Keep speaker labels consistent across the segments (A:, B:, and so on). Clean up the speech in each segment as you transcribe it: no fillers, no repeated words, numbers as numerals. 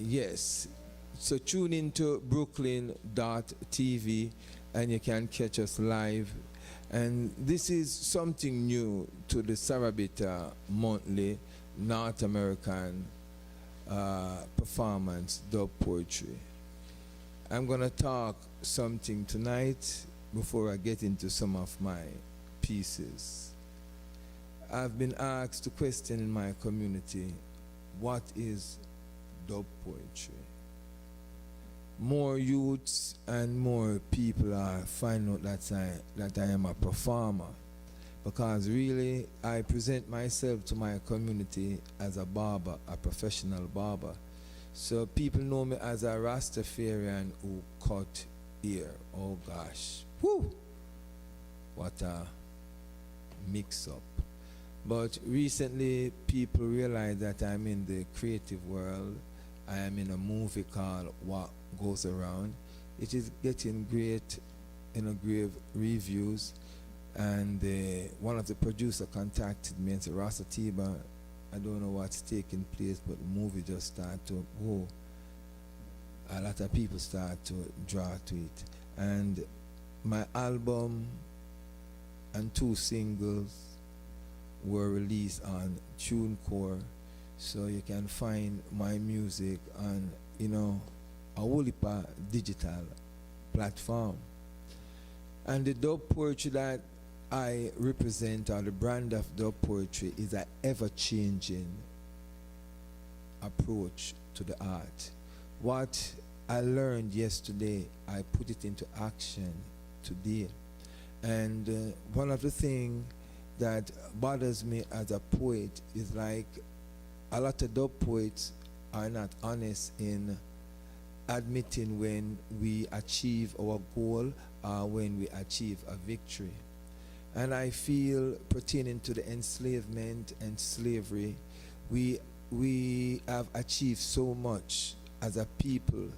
A: Yes. So tune into bklyn.tv and you can catch us live. And this is something new to the SaraBita monthly North American performance dub poetry. I'm going to talk something tonight before I get into some of my pieces. I've been asked to question in my community, what is dub poetry? More youths and more people are finding out that I am a performer, because really I present myself to my community as a barber, a professional barber. So people know me as a Rastafarian who cut hair. Oh gosh, whoo! What a mix-up. But recently people realize that I'm in the creative world. I am in a movie called What Goes Around. It is getting great, great reviews. And one of the producers contacted me and said, Rasta Tiba, I don't know what's taking place, but the movie just started to, a lot of people start to draw to it. And my album and 2 singles were released on TuneCore, so you can find my music on, a whole heap of digital platform. And the dub poetry that I represent, or the brand of dub poetry, is an ever-changing approach to the art. What I learned yesterday, I put it into action today. And one of the things that bothers me as a poet is like a lot of dub poets are not honest in admitting when we achieve our goal or when we achieve a victory. And I feel pertaining to the enslavement and slavery, we have achieved so much as a people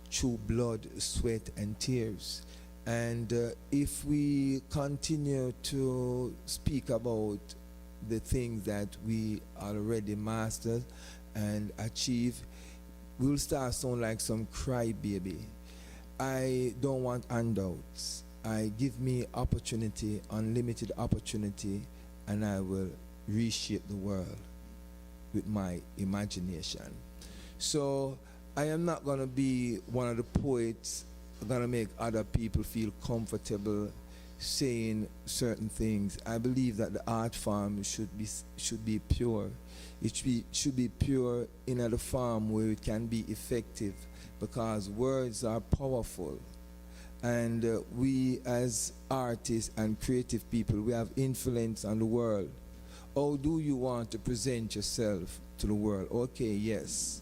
A: through blood, sweat, and tears. And if we continue to speak about the things that we already mastered and achieved, we'll start sound like some crybaby. I don't want handouts. I give me opportunity, unlimited opportunity, and I will reshape the world with my imagination. So I am not going to be one of the poets going to make other people feel comfortable saying certain things. I believe that the art form should be pure. It should be pure in a form where it can be effective, because words are powerful. And we as artists and creative people, we have influence on the world. How do you want to present yourself to the world? Okay, yes.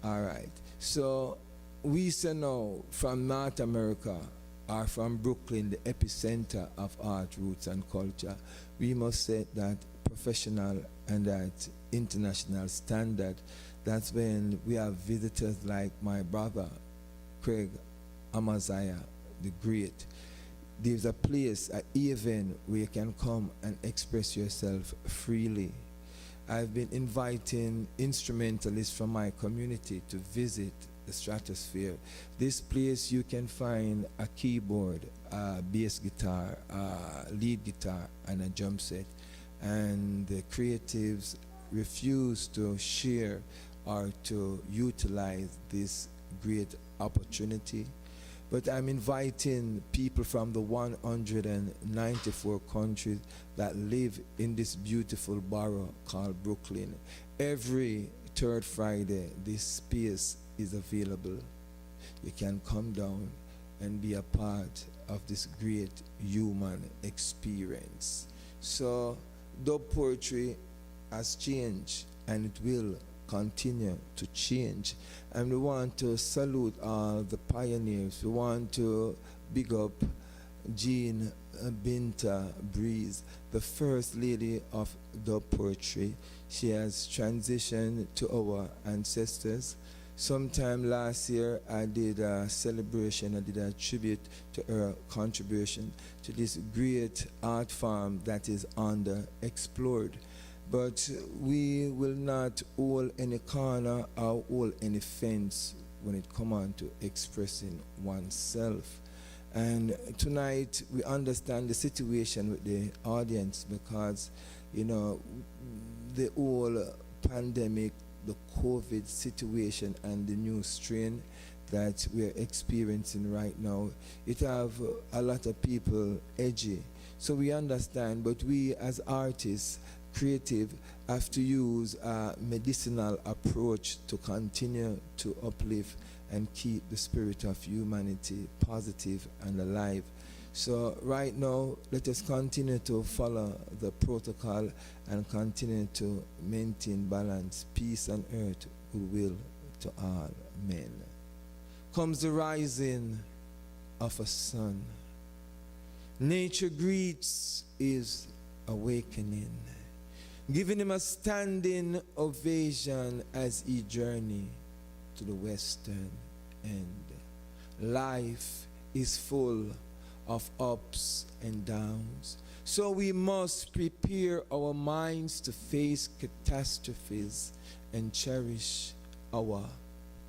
A: All right. So we say now from North America, or from Brooklyn, the epicenter of art, roots, and culture, we must set that professional and that international standard. That's when we have visitors like my brother, Craig Amaziah, the Great. There's a place, an event where you can come and express yourself freely. I've been inviting instrumentalists from my community to visit the Stratosphere. This place you can find a keyboard, a bass guitar, a lead guitar, and a drum set. And the creatives refuse to share or to utilize this great opportunity. But I'm inviting people from the 194 countries that live in this beautiful borough called Brooklyn. Every 3rd Friday, this space is available. You can come down and be a part of this great human experience. So dub poetry has changed, and it will continue to change. And we want to salute all the pioneers. We want to big up Jean Binta Breeze, the first lady of dub poetry. She has transitioned to our ancestors. Sometime last year, I did a celebration, I did a tribute to her contribution to this great art form that is underexplored. But we will not hold any corner or hold any fence when it comes on to expressing oneself. And tonight we understand the situation with the audience because, you know, the whole pandemic, the COVID situation and the new strain that we're experiencing right now, it have a lot of people edgy. So we understand, but we as artists, creative, have to use a medicinal approach to continue to uplift and keep the spirit of humanity positive and alive. So right now, let us continue to follow the protocol and continue to maintain balance, peace on earth, goodwill to all men. Comes the rising of a sun. Nature greets his awakening, giving him a standing ovation as he journey to the western end. Life is full of ups and downs, so we must prepare our minds to face catastrophes and cherish our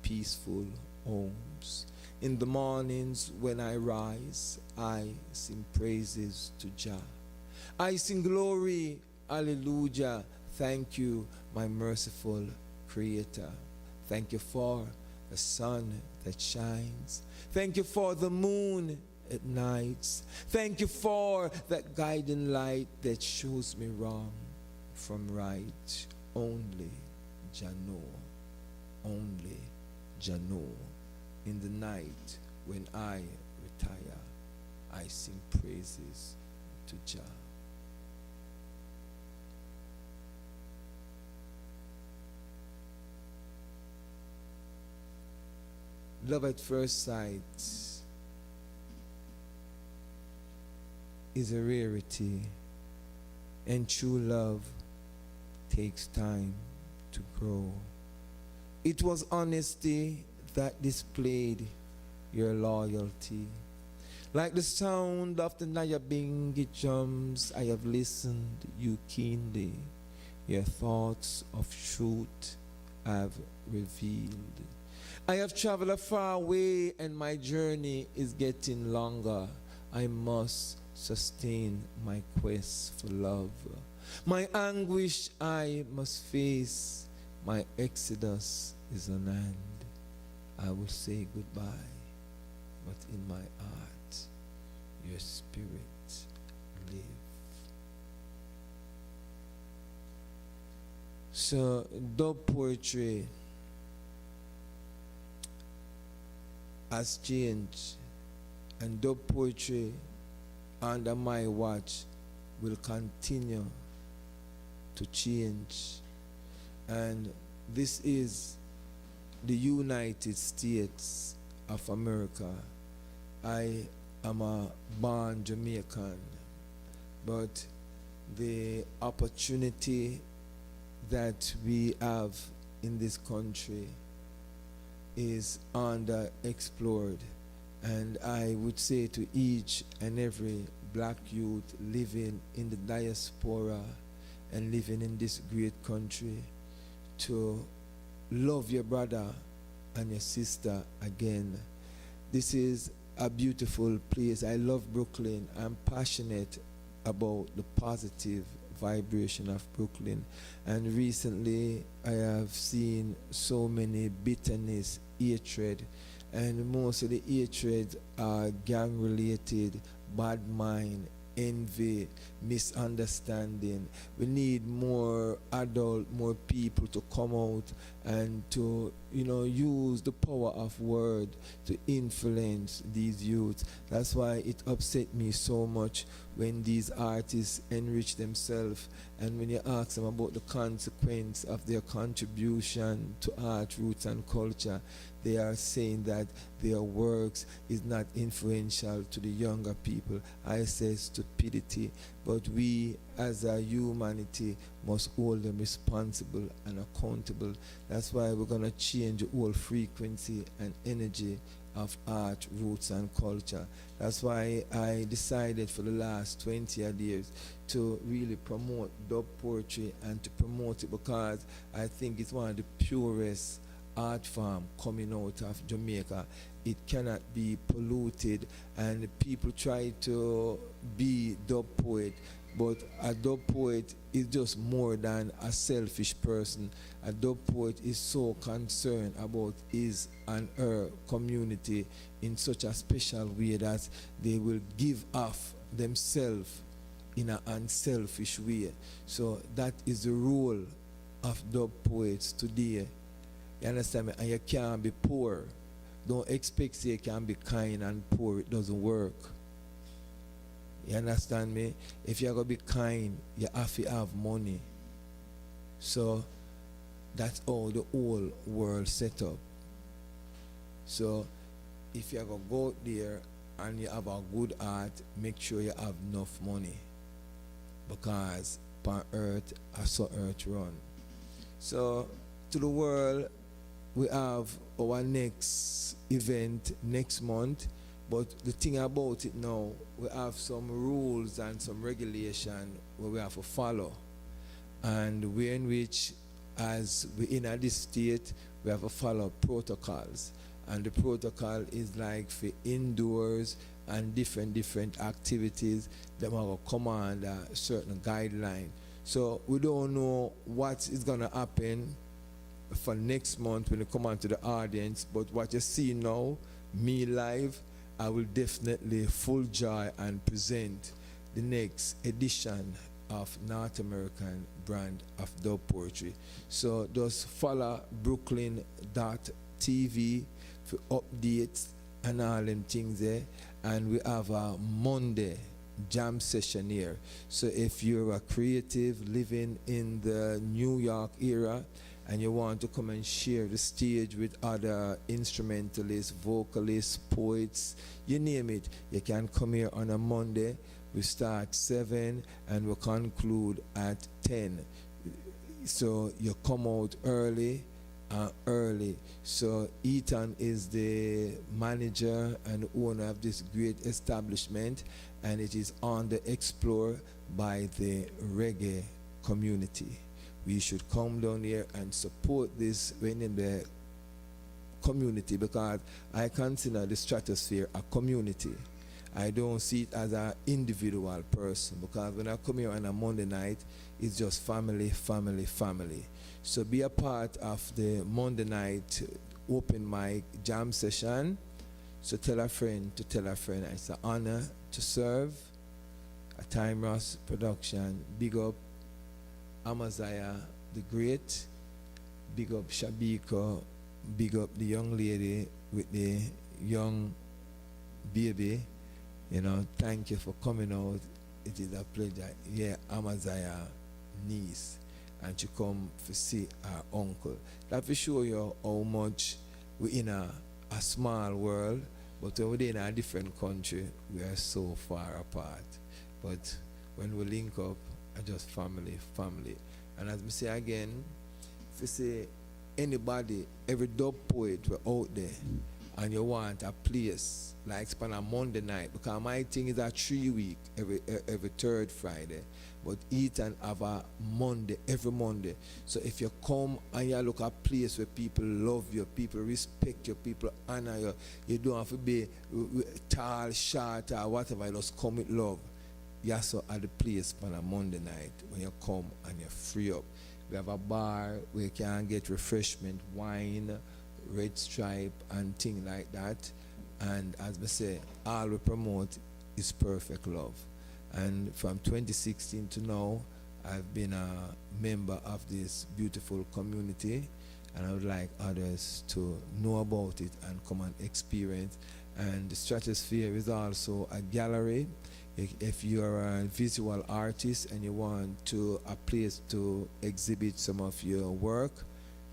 A: peaceful homes. In the mornings when I rise, I sing praises to Jah. I sing glory, hallelujah. Thank you, my merciful Creator. Thank you for the sun that shines. Thank you for the moon at nights. Thank you for that guiding light that shows me wrong from right. Only Jah know. Only Jah know. In the night when I retire, I sing praises to Jah. Love at first sight is a rarity, and true love takes time to grow. It was honesty that displayed your loyalty. Like the sound of the Nyabingi drums, I have listened you keenly. Your thoughts of truth have revealed. I have traveled a far way and my journey is getting longer. I must sustain my quest for love. My anguish I must face. My exodus is on hand. I will say goodbye, but in my heart, your spirit live. So, dub poetry has changed, and dub poetry under my watch will continue to change. And this is the United States of America. I am a born Jamaican, but the opportunity that we have in this country is underexplored. And I would say to each and every black youth living in the diaspora and living in this great country to love your brother and your sister again. This is a beautiful place. I love Brooklyn. I'm passionate about the positive vibration of Brooklyn. And recently I have seen so many bitterness, hatred, and most of the hatred are gang related, bad mind, envy, misunderstanding. We need more adult, more people to come out and to, use the power of word to influence these youths. That's why it upset me so much when these artists enrich themselves and when you ask them about the consequence of their contribution to art, roots, and culture, they are saying that their works is not influential to the younger people. I say stupidity, but we as a humanity must hold them responsible and accountable. That's why we're going to change the whole frequency and energy of art, roots, and culture. That's why I decided for the last 20 odd years to really promote dub poetry and to promote it because I think it's one of the purest art form coming out of Jamaica. It cannot be polluted, and people try to be dub poet, but a dub poet is just more than a selfish person. A dub poet is so concerned about his and her community in such a special way that they will give off themselves in an unselfish way. So that is the role of dub poets today. You understand me? And you can't be poor. Don't expect you can be kind and poor. It doesn't work. You understand me? If you're going to be kind, you have to have money. So that's how the whole world set up. So if you're going to go out there and you have a good art, make sure you have enough money. Because on earth, I saw earth run. So to the world, we have our next event next month, but the thing about it now, we have some rules and some regulation where we have to follow, and we in which, as we in this state, we have to follow protocols, and the protocol is like for indoors and different activities that will come under certain guideline. So we don't know what is going to happen for next month when you come on to the audience, but what you see now, me live, I will definitely full joy and present the next edition of North American brand of dub poetry. So just follow bklyn.tv for updates and all them things there. And we have a Monday jam session here. So if you're a creative living in the New York area and you want to come and share the stage with other instrumentalists, vocalists, poets, you name it, you can come here on a Monday. We start 7 and we conclude at 10. So you come out early. So Ethan is the manager and owner of this great establishment, and it is on the Explore by the reggae community. We should come down here and support this in the community, because I consider the Stratosphere a community. I don't see it as an individual person, because when I come here on a Monday night, it's just family. So be a part of the Monday night open mic jam session. So tell a friend to tell a friend. It's an honor to serve. A Time Ross production. Big up Amaziah the Great. Big up Shabiko. Big up the young lady with the young baby. You know, thank you for coming out. It is a pleasure. Yeah, Amaziah niece, and to come to see our uncle. That will show you how much we're in a small world, but when we're in a different country, we are so far apart. But when we link up, are just family. And as we say again, if you say anybody, every dub poet we're out there, and you want a place like on a Monday night, because my thing is a 3 week every third Friday, but Ethan have a Monday every Monday. So if you come and you look at a place where people love you, people respect you, people honor you, you don't have to be tall, short, or whatever. You just come with love. You also at the place on a Monday night when you come and you're free up. We have a bar where you can get refreshment, wine, Red Stripe, and things like that. And as I say, all we promote is perfect love. And from 2016 to now, I've been a member of this beautiful community, and I would like others to know about it and come and experience. And the Stratosphere is also a gallery. If you're a visual artist and you want a place to exhibit some of your work,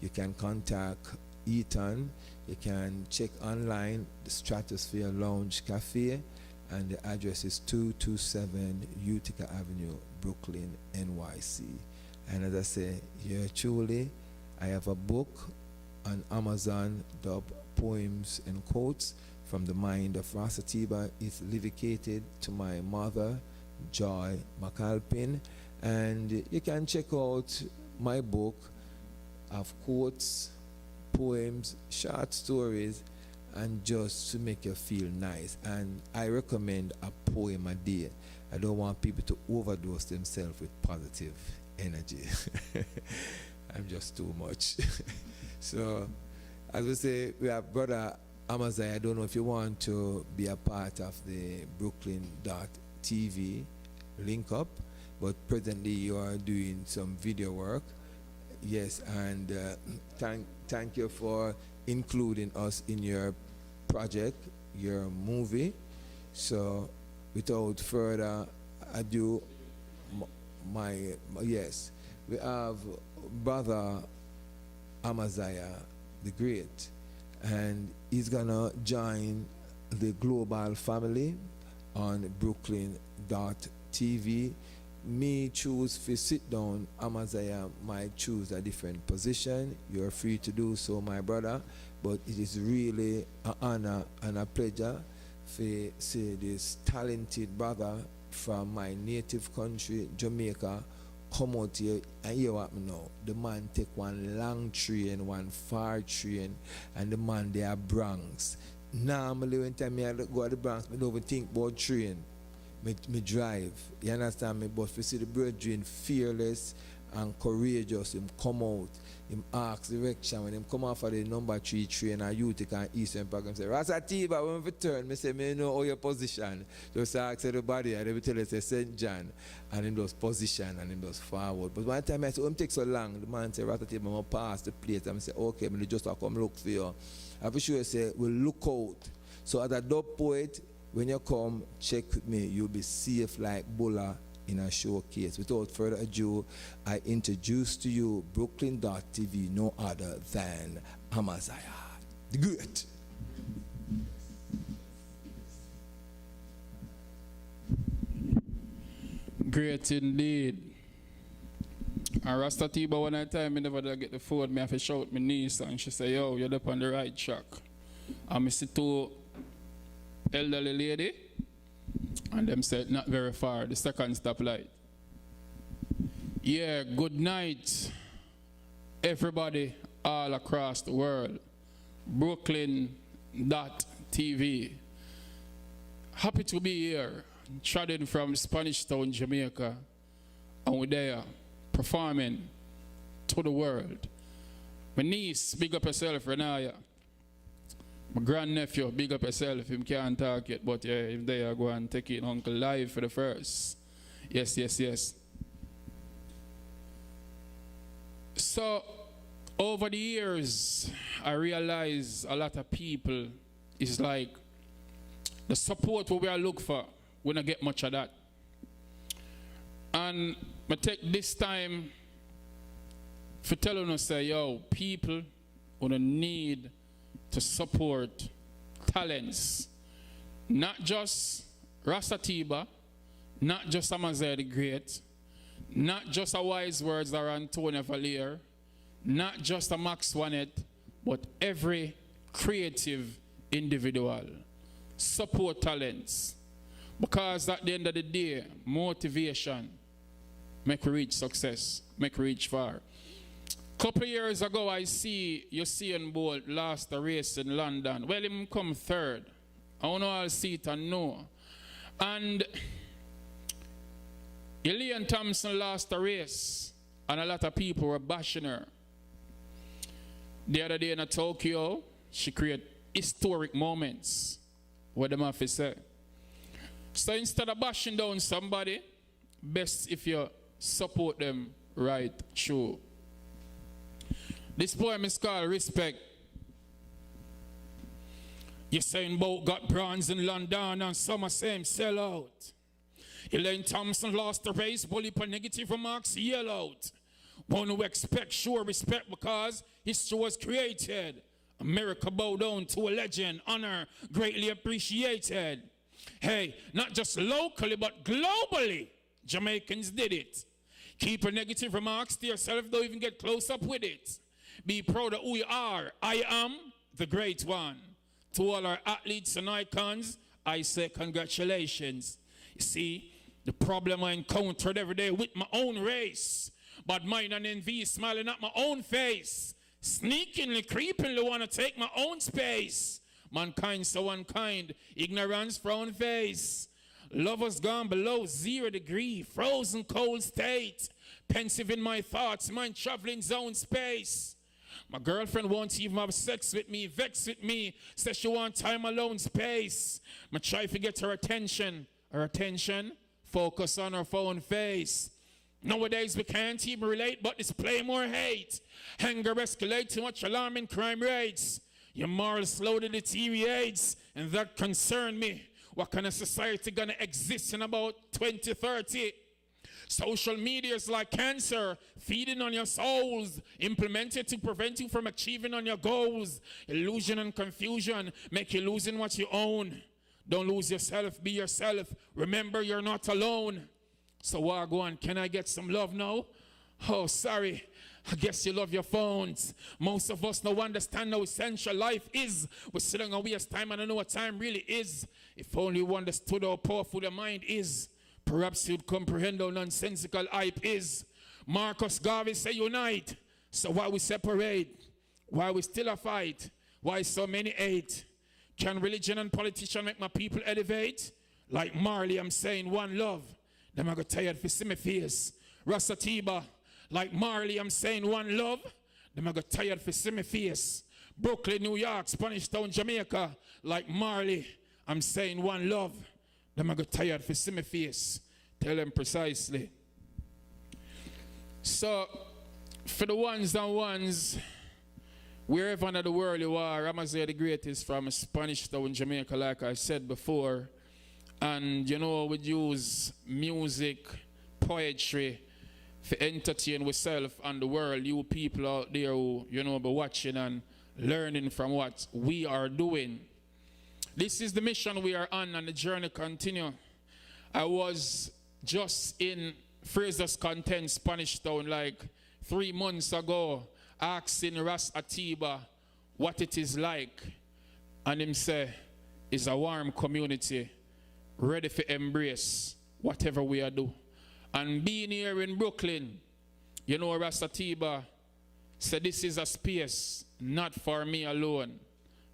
A: you can contact Ethan. You can check online the Stratosphere Lounge Cafe, and the address is 227 Utica Avenue, Brooklyn, NYC. And as I say, here truly, I have a book on Amazon, Dub Poems and Quotes from the mind of Rasatiba is dedicated to my mother, Joy McAlpin. And you can check out my book of quotes, poems, short stories, and just to make you feel nice. And I recommend a poem a day. I don't want people to overdose themselves with positive energy. I'm just too much. So, as we say, we have Brother Amazai. I don't know if you want to be a part of the bklyn.tv link up, but presently you are doing some video work. Yes, and thank you for including us in your project, your movie. So, without further ado, yes, we have Brother Amaziah the Great, and he's gonna join the global family on bklyn.tv. Me choose to sit down. Amaziah might choose a different position. You're free to do so, my brother, but it is really an honor and a pleasure to see this talented brother from my native country, Jamaica, come out here and hear what me know. The man take one long train, one far train, and the man they are Bronx. Normally when time I go to the Bronx, I don't even think about train. Me drive. You understand me? But if you see the brethren fearless and courageous, him come out, him ask direction. When him come off of the number 3 train and you take an Eastern Park, him say, Rasatiba, when we turn, me say, me know all your position. Just ask everybody, and they will tell us, say, St. John, and him does position, and him does forward. But one time I say, oh, him take so long, the man say, Rasatiba, I'm going to pass the plate. And I say, okay, me just come look for you. I for sure say, we'll look out. So as a dub poet, when you come, check with me, you'll be safe like Bulla in a showcase. Without further ado, I introduce to you bklyn.tv, no other than Amaziah the Great.
B: Great indeed. And Rasatiba, one time I never get the phone, me have to shout my niece, and she say, yo, you're up on the right track. And I see two elderly lady, and them said not very far, the second stoplight. Yeah, good night, everybody all across the world. bklyn.tv. Happy to be here, traveling from Spanish Town, Jamaica, and we're there performing to the world. My niece, big up yourself, Renaya. My grandnephew, big up yourself. Him can't talk yet, but yeah, if they are going to take it Uncle live for the first. Yes, yes, yes. So, over the years, I realize a lot of people is like the support what we are looking for. We don't get much of that. And I take this time for telling us that, yo, people who need to support talents, not just Rasatiba, not just Amaziah the Great, not just a Wise Words or Antonia Valier, not just a Max Wanet, but every creative individual. Support talents. Because at the end of the day, motivation make we reach success, make we reach far. Couple of years ago, I see Usain Bolt lost a race in London. Well, him come third. I want to all see it and know. And Elaine Thompson lost a race, and a lot of people were bashing her. The other day in Tokyo, she created historic moments. What them have to say. So instead of bashing down somebody, best if you support them right through. This poem is called Respect. Usain Bolt got bronze in London and some are saying sell out. Elaine Thompson lost the race, bully for negative remarks, yell out. One who expect sure respect because history was created. America bow down to a legend, honor greatly appreciated. Hey, not just locally but globally, Jamaicans did it. Keep your negative remarks to yourself, don't even get close up with it. Be proud of who you are. I am the great one. To all our athletes and icons, I say congratulations. You see, the problem I encountered every day with my own race, but mine and envy smiling at my own face, sneakingly, creepingly want to take my own space. Mankind so unkind, ignorance frown face. Lovers gone below 0 degree, frozen cold state. Pensive in my thoughts, mind traveling zone space. My girlfriend won't even have sex with me, vex with me, says she want time alone space. I try to get her attention, focus on her phone face. Nowadays we can't even relate but display more hate. Anger escalates too much alarming crime rates. Your morals slowly deteriorates, and that concern me. What kind of society gonna exist in about 2030? Social media is like cancer, feeding on your souls, implemented to prevent you from achieving on your goals. Illusion and confusion make you losing what you own. Don't lose yourself, be yourself. Remember, you're not alone. So Wagwan, can I get some love now? Oh, sorry. I guess you love your phones. Most of us don't understand how essential life is. We're sitting and waste time and I know what time really is. If only we understood how powerful the mind is, perhaps you'd comprehend how nonsensical hype is. Marcus Garvey say unite. So why we separate? Why we still a fight? Why so many hate? Can religion and politician make my people elevate? Like Marley, I'm saying one love. Them I got tired for see me face. Rasta Tiba. Like Marley, I'm saying one love. Them I got tired for see me face. Brooklyn, New York, Spanish Town, Jamaica. Like Marley, I'm saying one love. Them I got tired for see me face. Tell them precisely. So, for the ones and ones, wherever in the world you are, Amaziah the Greatest from Spanish Town, Jamaica, like I said before. And you know, we use music, poetry, to entertain ourselves and the world. You people out there who, you know, be watching and learning from what we are doing. This is the mission we are on and the journey continue. I was just in Fraser's Content, Spanish Town, like 3 months ago, asking Ras Atiba what it is like. And him say, it's a warm community, ready to embrace whatever we are do. And being here in Brooklyn, you know, Ras Atiba said this is a space not for me alone,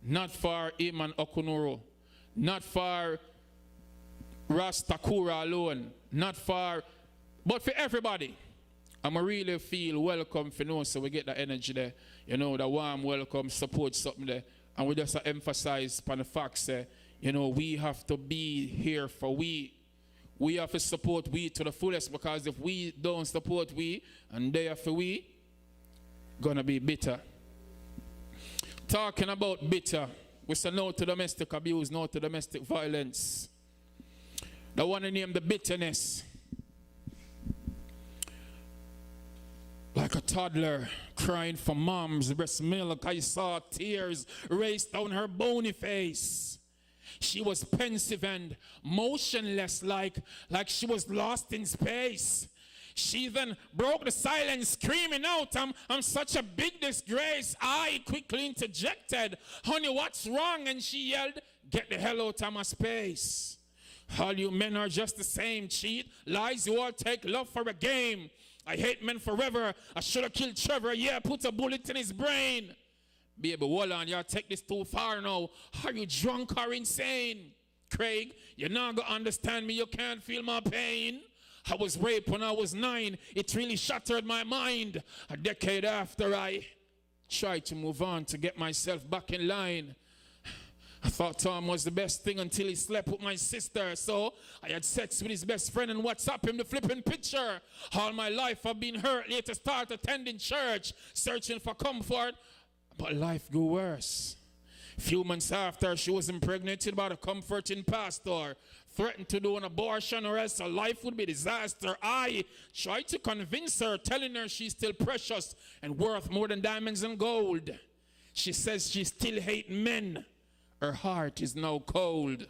B: not for him and Okunuro, not for Rastakura alone, not for, but for everybody. I'm really feel welcome for know, so we get the energy there, you know, the warm welcome, support something there. And we just emphasize upon the fact that, you know, we have to be here for we. We have to support we to the fullest, because if we don't support we and they are for we, gonna be bitter. Talking about bitter, we say no to domestic abuse, no to domestic violence. The one named the bitterness. Like a toddler crying for mom's breast milk, I saw tears race down her bony face. She was pensive and motionless, like she was lost in space. She then broke the silence, screaming out, I'm such a big disgrace. I quickly interjected, honey, what's wrong? And she yelled, get the hell out of my space. All you men are just the same, cheat, lies, you all take love for a game. I hate men forever. I should have killed Trevor. Yeah, put a bullet in his brain. Baby, hold on, y'all take this too far now. Are you drunk or insane? Craig, you're not gonna understand me. You can't feel my pain. I was raped when I was 9. It really shattered my mind. A decade after, I tried to move on to get myself back in line. I thought Tom was the best thing until he slept with my sister. So I had sex with his best friend and WhatsApp him the flipping picture. All my life I've been hurt. Later start attending church, searching for comfort. But life grew worse. Few months after, she was impregnated by a comforting pastor. Threatened to do an abortion or else her life would be a disaster. I tried to convince her, telling her she's still precious and worth more than diamonds and gold. She says she still hates men. Her heart is now cold.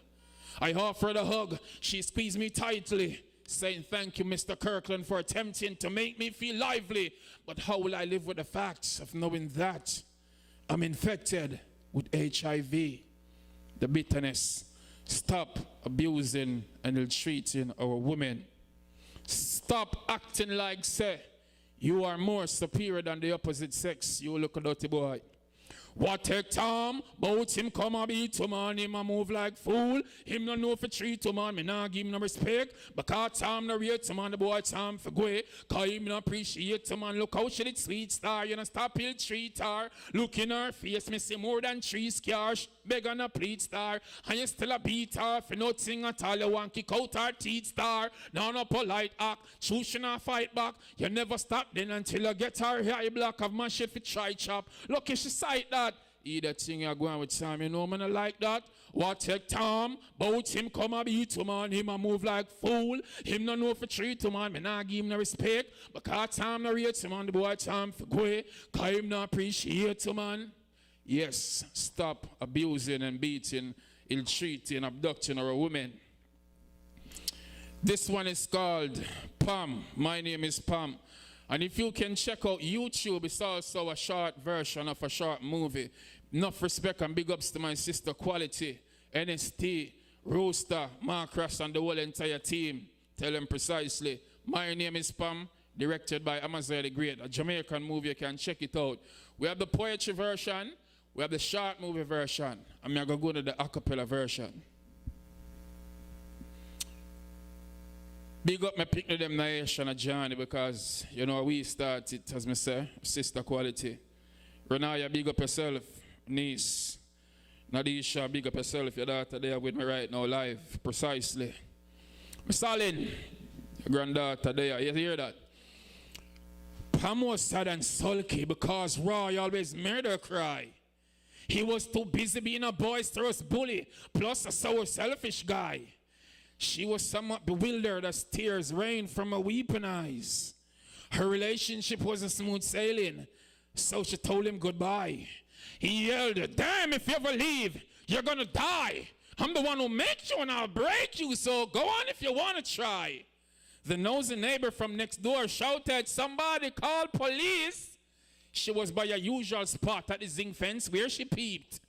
B: I offered a hug. She squeezed me tightly, saying, thank you, Mr. Kirkland, for attempting to make me feel lively. But how will I live with the facts of knowing that I'm infected with HIV? the bitterness. Stop abusing and ill-treating our women. Stop acting like, say, you are more superior than the opposite sex. You look a dirty boy. What take time? Bout him come a beat to man, him a move like fool. Him no know for treat to man, me nah give him no respect. Because time no rate to man, the boy time for go. Cause him no appreciate to man. Look how she did sweet star, you know stop ill treat her. Look in her face, me see more than 3 scars. Beg on a pleat star, and you still a beat her. For nothing at all, you want kick out her teeth star. Now no polite act, choose not fight back. You never stop then until you get her hair black of my shit for try chop. Look if she sight that. Either thing you're going with Sam, you know man I like that. What take time? Bout him come a beat to man, him a move like fool. Him no know for treat to man, me nah give him no respect. Because time no rate to man, the boy time for go. Cause him no appreciate to man. Yes, stop abusing and beating, ill-treating, abducting our women. This one is called Pam. My name is Pam. And if you can check out YouTube, it's also a short version of a short movie. Enough respect and big ups to my sister Quality, NST, Rooster, Mark Ross, and the whole entire team. Tell them precisely. My name is Pam, directed by Amaziah the Great, a Jamaican movie. You can check it out. We have the poetry version, we have the short movie version, and I'm going to go to the a cappella version. Big up my picnic them Naisha and Johnny because, you know, we started, as me say, sister Quality. Renaya, big up yourself. Niece. Nadisha, big up yourself. Your daughter there with me right now live, precisely. Miss Allen, your granddaughter there, you hear that? Pam was sad and sulky because Roy always murder cry. He was too busy being a boisterous bully, plus a sour selfish guy. She was somewhat bewildered as tears rained from her weeping eyes. Her relationship wasn't smooth sailing, so she told him goodbye. He yelled, damn, if you ever leave, you're gonna die. I'm the one who makes you and I'll break you, so go on if you wanna try. The nosy neighbor from next door shouted, somebody call police. She was by her usual spot at the zinc fence where she peeped.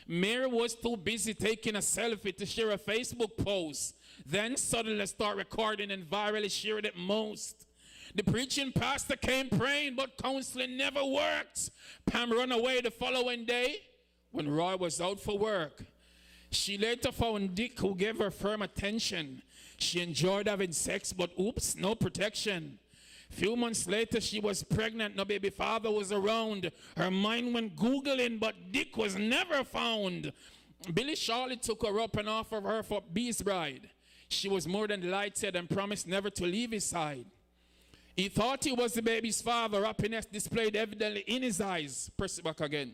B: Mary was too busy taking a selfie to share a Facebook post. Then suddenly start recording and virally shared it most. The preaching pastor came praying, but counseling never worked. Pam ran away the following day when Roy was out for work. She later found Dick, who gave her firm attention. She enjoyed having sex, but oops, no protection. Few months later, she was pregnant. No baby father was around. Her mind went Googling, but Dick was never found. Billy Charlie took her up and offered her for Bee's bride. She was more than delighted and promised never to leave his side. He thought he was the baby's father. Happiness displayed evidently in his eyes. Press it back again.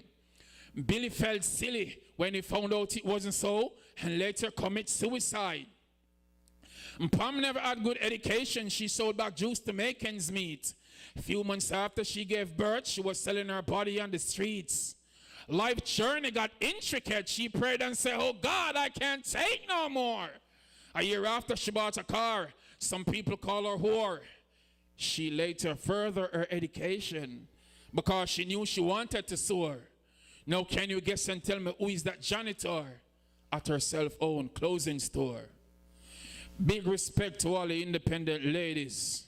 B: Billy felt silly when he found out it wasn't so and later commit suicide. Pam never had good education. She sold back juice to make ends meet. A few months after she gave birth, she was selling her body on the streets. Life journey got intricate. She prayed and said, oh God, I can't take no more. A year after, she bought a car. Some people call her whore. She later furthered her education because she knew she wanted to soar. Now can you guess and tell me who is that janitor at her self-owned clothing store? Big respect to all the independent ladies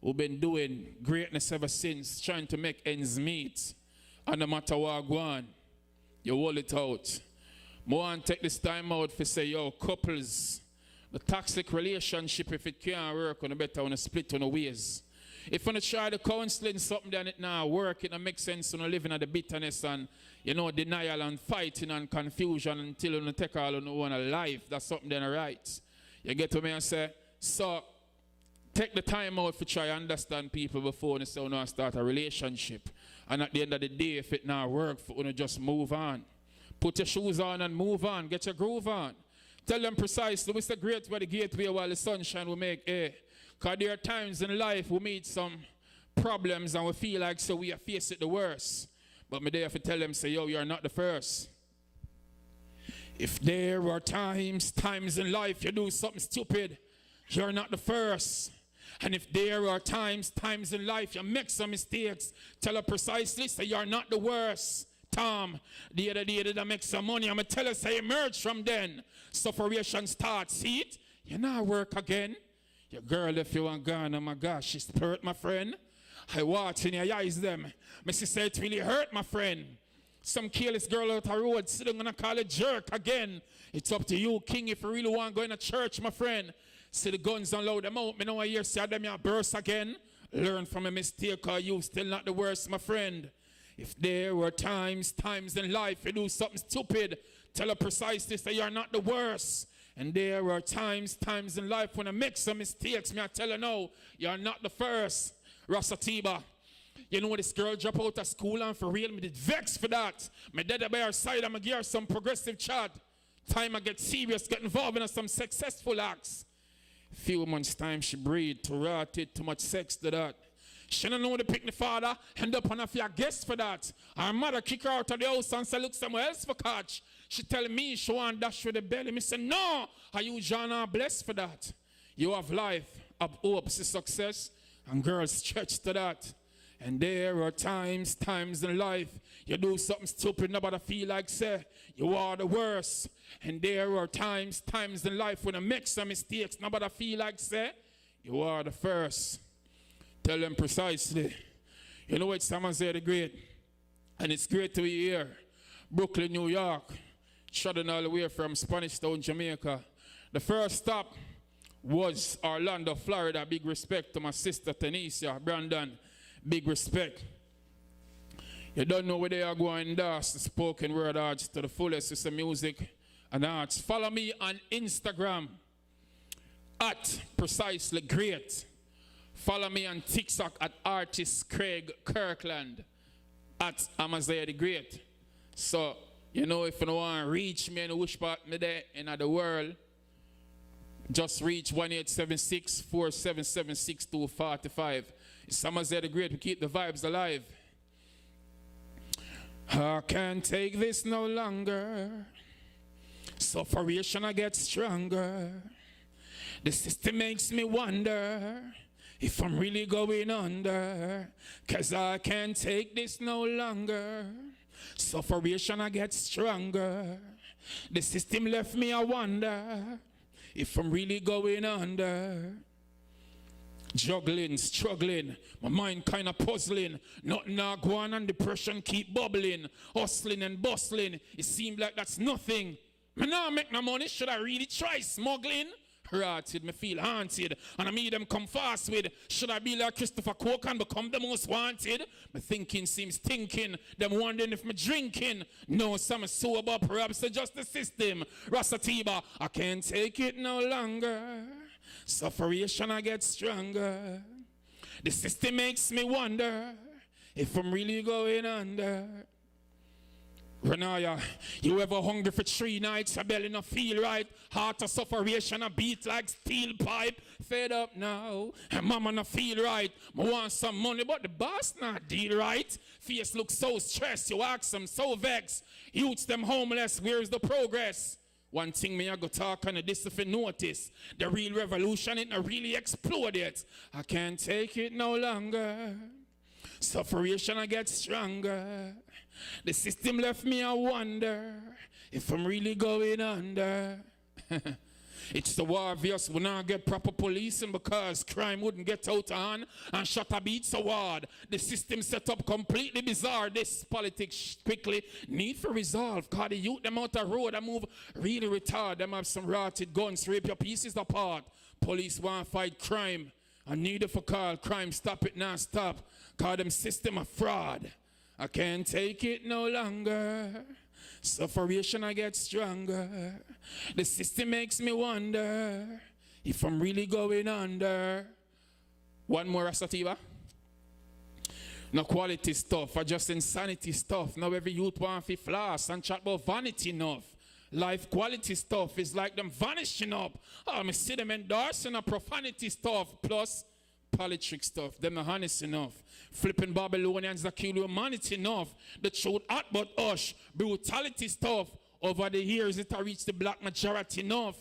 B: who've been doing greatness ever since, trying to make ends meet. And no matter what go on, you hold it out. I want to take this time out to say, yo, couples, the toxic relationship, if it can't work, on a better on a split on the ways. If you try the counseling something then it now work, it don't make sense on living at the bitterness and denial and fighting and confusion until you take all on one life. That's something then right. You get to me and say, so take the time out to try and understand people before you say you start a relationship. And at the end of the day, if it not work for you, just move on. Put your shoes on and move on. Get your groove on. Tell them precisely, Mr. Great where the gateway while the sunshine will make air. Because there are times in life we meet some problems and we feel like so we are facing the worst. But me there to tell them, say, yo, you're not the first. If there are times in life you do something stupid, you're not the first. And if there are times in life you make some mistakes, tell her precisely, say you're not the worst. Tom, the other day did I make some money. I'm going to tell us I emerge from then. Sufferation starts. See it? You not work again. Your girl, if you want gone, oh my gosh, she's hurt, my friend. I watch in your eyes them. My sister, it really hurt, my friend. Some careless girl out the road, sitting gonna call a jerk again. It's up to you, King, if you really want to go in a church, my friend. See the guns and load them out. Me know I hear say them you burst again. Learn from a mistake, or you still not the worst, my friend. If there were times in life you do something stupid, tell her precisely say you're not the worst. And there were times in life when I make some mistakes, me I tell her no, you're not the first. Rasatiba. You know this girl drop out of school and for real, me did vex for that. My dad by her side, I'm going to give her some progressive chat. Time I get serious, get involved in some successful acts. Few months time she breathed, too rotted, too much sex to that. She don't know the pick the father, end up on a few guests for that. Her mother kick her out of the house and say look somewhere else for catch. She tell me she want dash with the belly. Me say no, are you John are blessed for that? You have life, have hopes of success, and girls stretch to that. And there are times in life you do something stupid, nobody feel like say you are the worst. And there are times in life when I make some mistakes, nobody feel like say you are the first. Tell them precisely. You know what someone said the great, and it's great to be here. Brooklyn, New York, shutting all the way from Spanish Town, Jamaica. The first stop was Orlando, Florida. Big respect to my sister Tanisha, Brandon. Big respect. You don't know where they are going to endorse the spoken word arts to the fullest with some music and arts. Follow me on Instagram at Precisely Great. Follow me on TikTok at Artist Craig Kirkland at Amaziah the Great. So, you know, if you don't want to reach me in which part me there in the world, just reach 1-876-477-6245. It's Amaziah the Great. We keep the vibes alive. I can't take this no longer. Sufferation I get stronger. The system makes me wonder if I'm really going under. 'Cause I can't take this no longer. Sufferation I get stronger. The system left me I wonder if I'm really going under. Juggling, struggling, my mind kind of puzzling. Nothing now go on and depression keep bubbling. Hustling and bustling, it seemed like that's nothing. Me now make no money, should I really try smuggling? Rotted, me feel haunted, and I meet them come fast with. Should I be like Christopher Coke and become the most wanted? My thinking seems thinking, them wondering if me drinking. No, some sober, perhaps it's just the system. Rasatiba, I can't take it no longer. Sufferation I get stronger. The system makes me wonder if I'm really going under. Renaya, you ever hungry for 3 nights? Your belly not feel right. Heart of sufferation, a beat like steel pipe. Fed up now, and mama not feel right. I want some money, but the boss not deal right. Face look so stressed, you ask them so vexed. Youths them homeless, where's the progress? One thing me I go talk on this if you notice. The real revolution it not really explode yet. I can't take it no longer. Sufferation I get stronger. The system left me I wonder if I'm really going under. It's the war of us. We now get proper policing because crime wouldn't get out of hand and shut a beat so hard. The system set up completely bizarre. This politics quickly need for resolve. Cause the youth them out the road and move really retarded. Them have some rotted guns, rip your pieces apart. Police want to fight crime. I need it for call crime. Stop it now, stop. Cause them system a fraud. I can't take it no longer. Sufferation I get stronger. The system makes me wonder if I'm really going under. One more Asativa. No quality stuff, or just insanity stuff. Now every youth want to floss and chat about vanity enough. Life quality stuff is like them vanishing up. Oh, me see them endorsing a profanity stuff. Plus politics stuff, them not honest enough. Flipping Babylonians that kill humanity enough. The truth hot but hush. Brutality stuff. Over the years it has reached the black majority enough.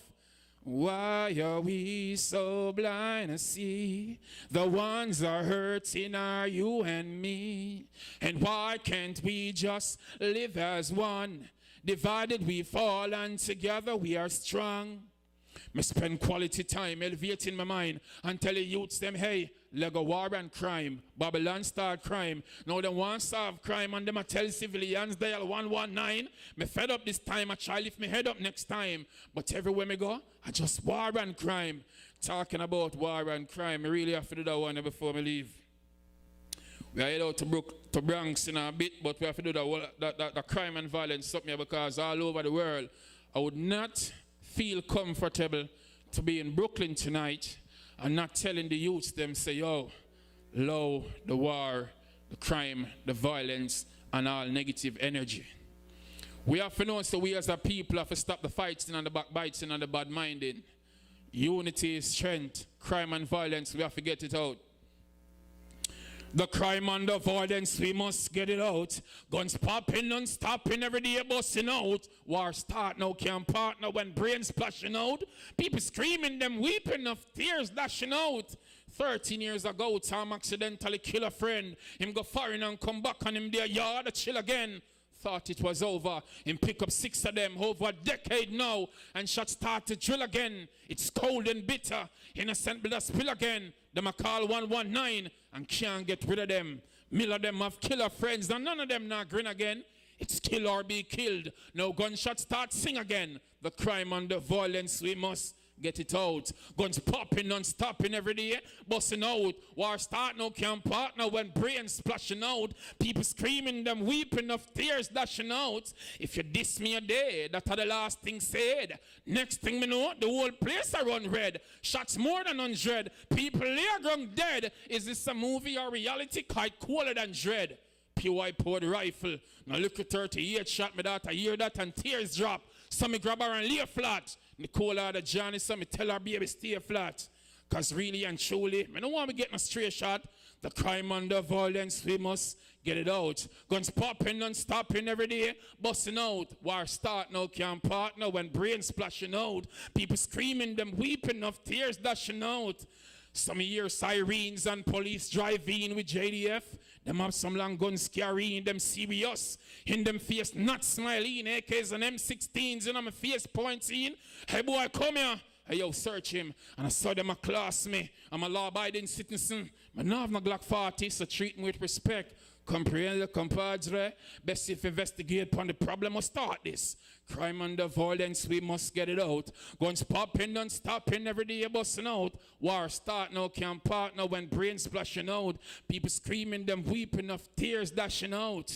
B: Why are we so blind to see? The ones are hurting are you and me. And why can't we just live as one? Divided we fall and together we are strong. Me spend quality time elevating my mind and tell the youths them, hey, Lego war and crime. Babylon start crime. Now they want to solve crime and them a tell civilians dial 119. Me fed up this time, I try lift me head up next time. But everywhere me go, I just war and crime. Talking about war and crime, I really have to do that one before me leave. We are head out to Bronx in a bit, but we have to do the crime and violence something because all over the world, I would not feel comfortable to be in Brooklyn tonight and not telling the youths them say, yo, low the war, the crime, the violence, and all negative energy. We have to know, so we as a people have to stop the fighting and the backbiting and the bad minding. Unity is strength. Crime and violence, we have to get it out. The crime and the violence, we must get it out. Guns popping and stopping every day, busting out. War start now, can't partner when brains splashing out. People screaming, them weeping of tears dashing out. 13 years ago, Tom accidentally kill a friend. Him go foreign and come back on him their yard to chill again. Thought it was over. Him pick up 6 of them over a decade now. And shots start to drill again. It's cold and bitter. Innocent blood spill again. Them a call 119 and can't get rid of them. Mill of them have killer friends and none of them not grin again. It's kill or be killed. Now gunshots start sing again. The crime and the violence, we must get it out. Guns popping, non-stopping every day, busting out. War start now, can't partner when brains splashing out. People screaming, them weeping of tears dashing out. If you diss me a day, that's the last thing said. Next thing me know, the whole place I run red. Shots more than 100. People here grown dead. Is this a movie or reality? Quite cooler than dread. PY poured rifle. Now look at 38 shot me that. I hear that and tears drop. So me grab her and lay flat. Nicole out of Johnny, so me tell her baby stay flat. Cause really and truly, I don't want me getting a straight shot. The crime and the violence, we must get it out. Guns popping and stopping every day, busting out. War start now, can't partner when brains splashing out. People screaming, them weeping of tears dashing out. Some hear sirens and police driving with JDF. Them have some long guns carrying them serious. In them face not smiling. AKs and M16s in my face pointing. Hey boy, come here. Hey yo, search him. And I saw them a class me. I'm a law-abiding citizen. I don't have no Glock 40, so treat me with respect. Comprehend the compadre. Best if investigate upon the problem or start this. Crime and the violence, we must get it out. Guns popping and stopping every day busting out. War start now, can't partner when brains splashing out. People screaming, them weeping of tears dashing out.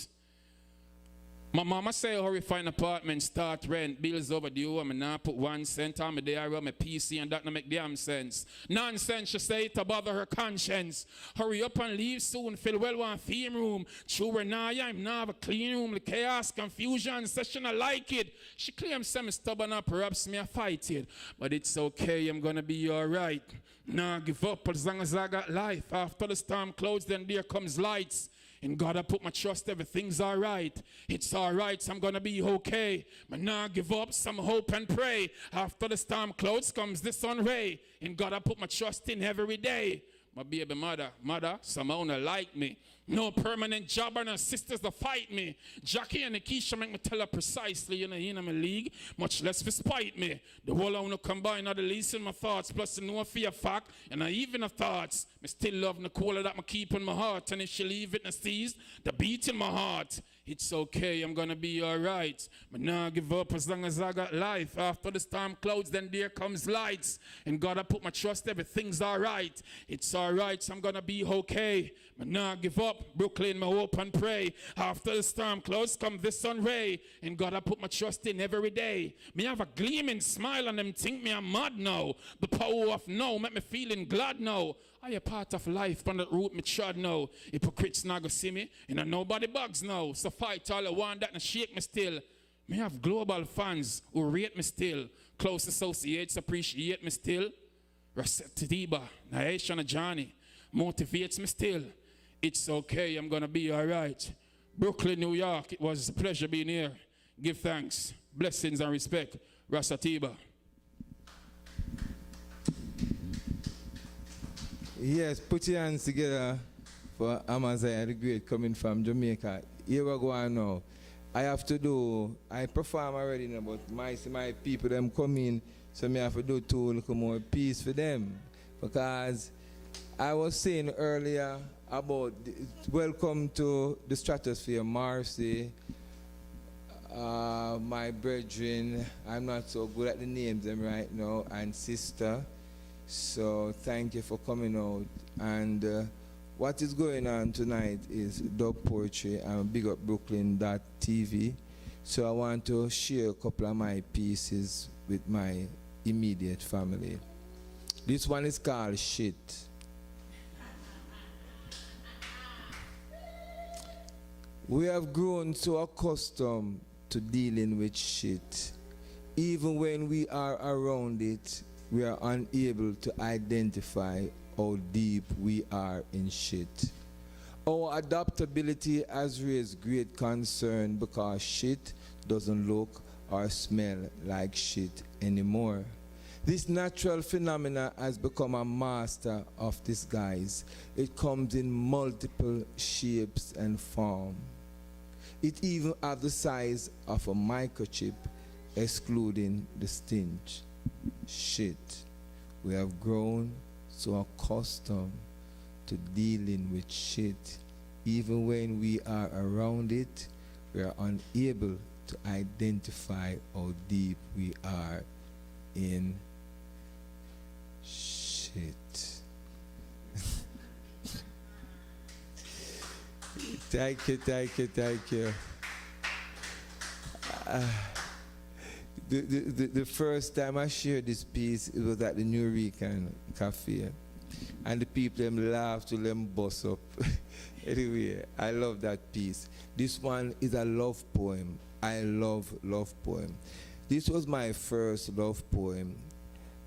B: My mama say hurry find apartment, start rent, bills overdue, I'm not put 1 cent on my day, I run my PC and that don't make damn sense. Nonsense, she say to bother her conscience. Hurry up and leave soon, feel well one theme room. True or not, I'm not have a clean room, the chaos, confusion, session, I like it. She claims some stubborn up, perhaps me I fight it. But it's okay, I'm gonna be alright. Nah, give up as long as I got life. After the storm clouds, then there comes lights. In God I put my trust, everything's alright. It's alright, so I'm gonna be okay. But now give up, some hope and pray. After the storm clouds comes the sun ray. In God I put my trust in every day. My baby mother, somehow not like me. No permanent job and her sisters to fight me. Jackie and Nikisha make me tell her precisely, you know, in my league, much less for spite me. The whole I want to combine all the least in my thoughts, plus the no fear fact, and I even the thoughts. Me still love Nicole that I keep in my heart, and if she leave it and sees the beat in my heart, it's okay, I'm gonna be alright. But now give up as long as I got life. After the storm clouds, then there comes lights. And God I put my trust, everything's alright. It's alright, so I'm gonna be okay. But now give up, Brooklyn, my hope and pray. After the storm clouds come the sun ray. And God I put my trust in every day. Me have a gleaming smile and them think me I'm mad now. The power of now make me feeling glad now. I a part of life on the route me trod now. Hypocrites not go see me, and I nobody bugs now. So fight all the one that shake me still. Me have global fans who rate me still. Close associates appreciate me still. SaraBita, Naisha and Johnny motivates me still. It's okay, I'm gonna be alright. Brooklyn, New York, it was a pleasure being here. Give thanks, blessings and respect. SaraBita.
A: Yes, put your hands together for Amaziah the Great coming from Jamaica. Here we go on now. I perform already now, but my people, them come in, so I have to do two little more piece for them. Because I was saying earlier about welcome to the stratosphere, Marcy, my brethren, I'm not so good at the names them right now, and sister. So thank you for coming out. And what is going on tonight is dog poetry. I'm big up bklyn.tv. So I want to share a couple of my pieces with my immediate family. This one is called Shit. We have grown so accustomed to dealing with shit. Even when we are around it, we are unable to identify how deep we are in shit. Our adaptability has raised great concern because shit doesn't look or smell like shit anymore. This natural phenomena has become a master of disguise. It comes in multiple shapes and forms. It even has the size of a microchip, excluding the stench. Shit. We have grown so accustomed to dealing with shit. Even when we are around it, we are unable to identify how deep we are in shit. Thank you, thank you, thank you. The first time I shared this piece, it was at the New Rican Cafe. And the people them laughed till them bust up. Anyway, I love that piece. This one is a love poem. I love love poem. This was my first love poem.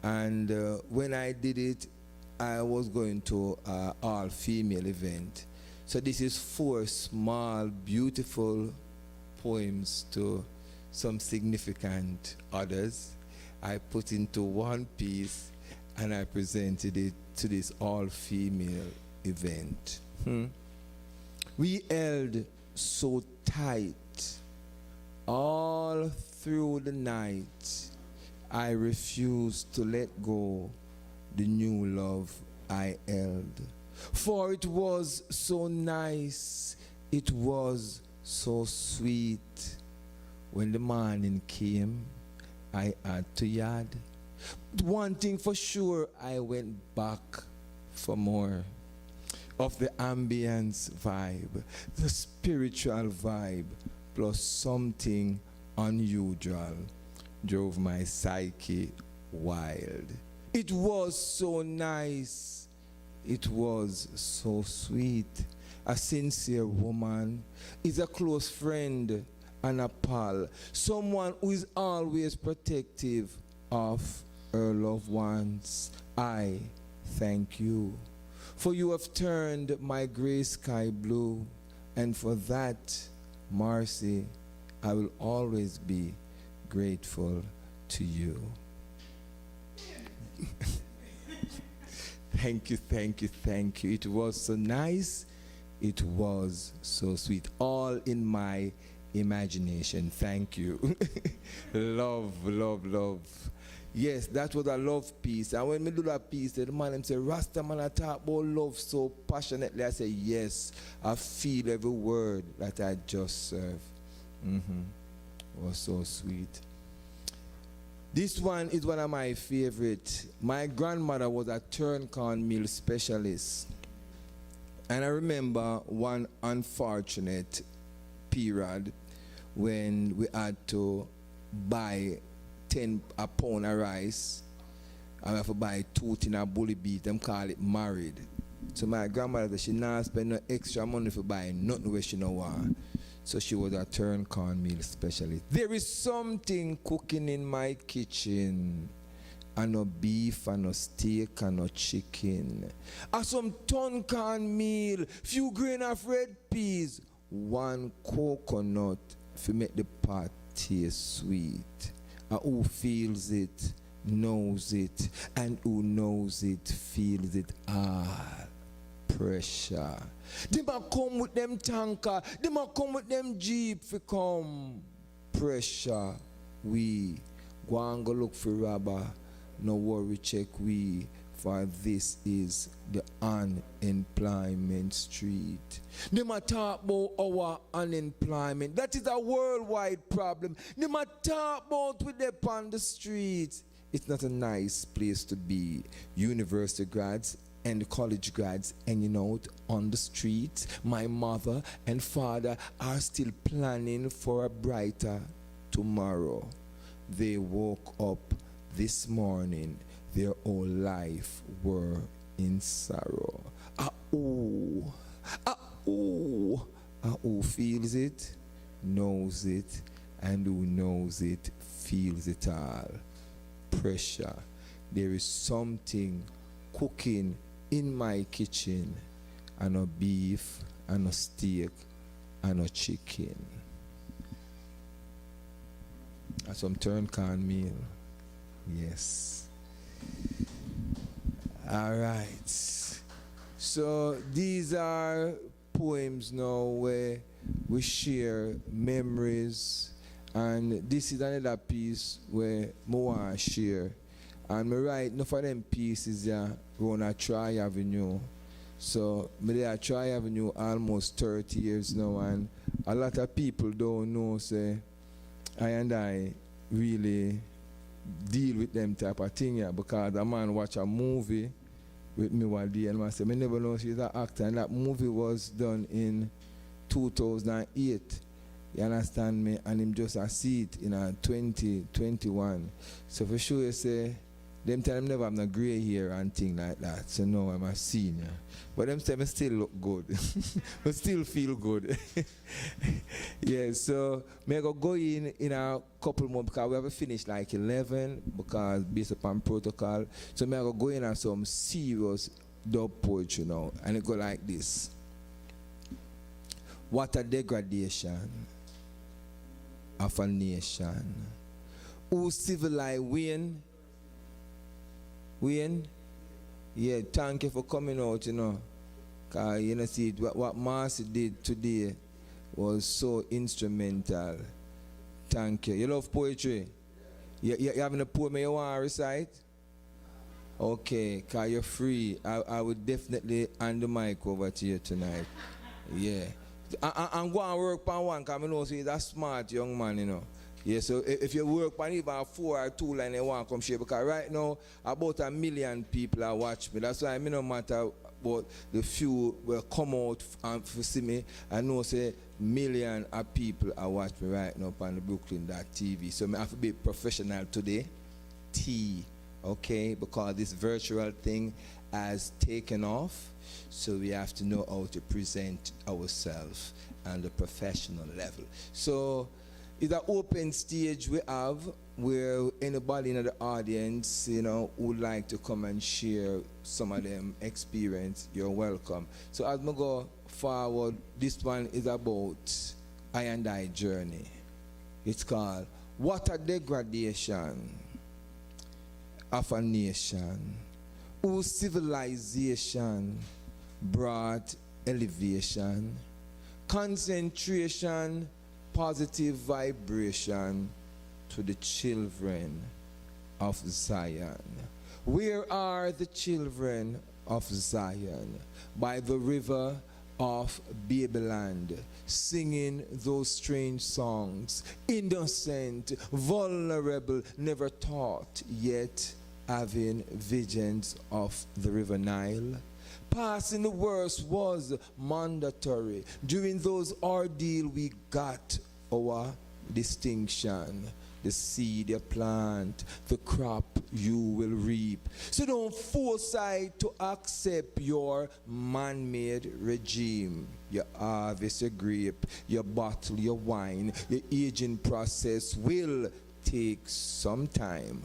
A: And when I did it, I was going to an all-female event. So this is 4 small, beautiful poems to some significant others. I put into one piece and I presented it to this all-female event. We held so tight all through the night. I refused to let go the new love I held. For it was so nice, it was so sweet. When the morning came, I had to yard. One thing for sure, I went back for more of the ambience vibe, the spiritual vibe, plus something unusual drove my psyche wild. It was so nice. It was so sweet. A sincere woman is a close friend and a pal, someone who is always protective of her loved ones. I thank you, for you have turned my gray sky blue, and for that, Marcy, I will always be grateful to you. Thank you, thank you, thank you. It was so nice. It was so sweet. All in my imagination. Thank you. Love, love, love. Yes, that was a love piece. And when me do that piece, the man say, Rasta man, I talk about love so passionately. I say, yes, I feel every word that I just serve. It was so sweet. This one is one of my favorite. My grandmother was a turn-corn meal specialist. And I remember one unfortunate period when we had to buy a pound of rice. I have to buy 2 tin of bully beat. Them call it married. So my grandmother said she not spend no extra money for buying nothing where she no want. So she was a turn-corn meal specialist. There is something cooking in my kitchen. And no beef, and no steak, and no chicken. And some turn-corn meal, few grain of red peas, 1 coconut to make the pot taste sweet. And who feels it? knows it, and who knows it feels it all. Pressure. They might come with them tanker, they might come with them jeep for come. Pressure. We go and go look for rubber. No worry, check we. For this is the unemployment street. They might talk about our unemployment. That is a worldwide problem. They might talk about with them on the streets. It's not a nice place to be. University grads and college grads hanging out on the streets. My mother and father are still planning for a brighter tomorrow. They woke up this morning, their whole life were in sorrow. Who feels it, knows it, and who knows it feels it all. Pressure. There is something cooking in my kitchen, and a beef, and a steak, and a chicken. And some turn can meal. Yes. All right. So these are poems now where we share memories, and this is another piece where I want to share. And I write enough of them pieces around a Troy Avenue. So I there at Troy Avenue almost 30 years now, and a lot of people don't know, say, I really deal with them type of thing, because a man watch a movie with me one day and I say, I never know she's an actor, and that movie was done in 2008. You understand me? And him just a see it in a 2021. So for sure you say, them time never have no grey hair and thing like that. So no, I'm a senior. But them time I still look good. I still feel good. Yeah, so I go in a couple more because we have finished like 11 because based upon protocol. So I go in on some serious dub poetry now. And it go like this. What a degradation of a nation. Who civilized Wayne? Yeah, thank you for coming out, Because, see, what Marcy did today was so instrumental. Thank you. You love poetry? You having a poem you want to recite? Okay, because you're free. I would definitely hand the mic over to you tonight. Yeah. I'm going to work on one because I know he's a smart young man, Yeah, so if you work on even 4 or 2 lines, you want to come share. Because right now, about 1 million people are watching me. That's why I no matter about the few will come out and see me. I know say million of people are watching me right now on the bklyn.tv. So I have to be professional today. Okay? Because this virtual thing has taken off. So we have to know how to present ourselves on the professional level. So it's an open stage we have where anybody in the audience, would like to come and share some of them experience, you're welcome. So as we go forward, this one is about I and I journey. It's called What a Degradation of a Nation, whose civilization brought elevation, concentration, positive vibration to the children of Zion. Where are the children of Zion? By the river of Babyland, singing those strange songs, innocent, vulnerable, never taught, yet having visions of the river Nile. Passing the worst was mandatory. During those ordeal, we got our distinction. The seed you plant, the crop you will reap. So don't foresight to accept your man-made regime. You harvest your grape, you bottle your wine, your aging process will take some time.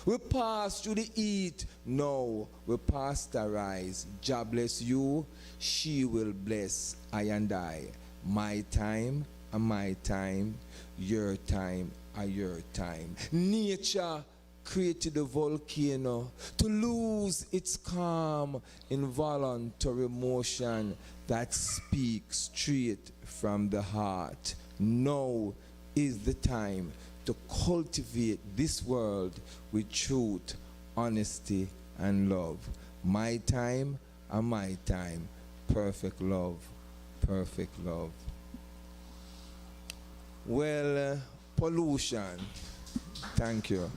A: We pass through the heat, now we pasteurize. God bless you, she will bless I and I. My time and my time, your time and your time. Nature created a volcano to lose its calm, involuntary motion that speaks straight from the heart. Now is the time to cultivate this world with truth, honesty, and love. My time and my time. Perfect love. Perfect love. Well, pollution. Thank you.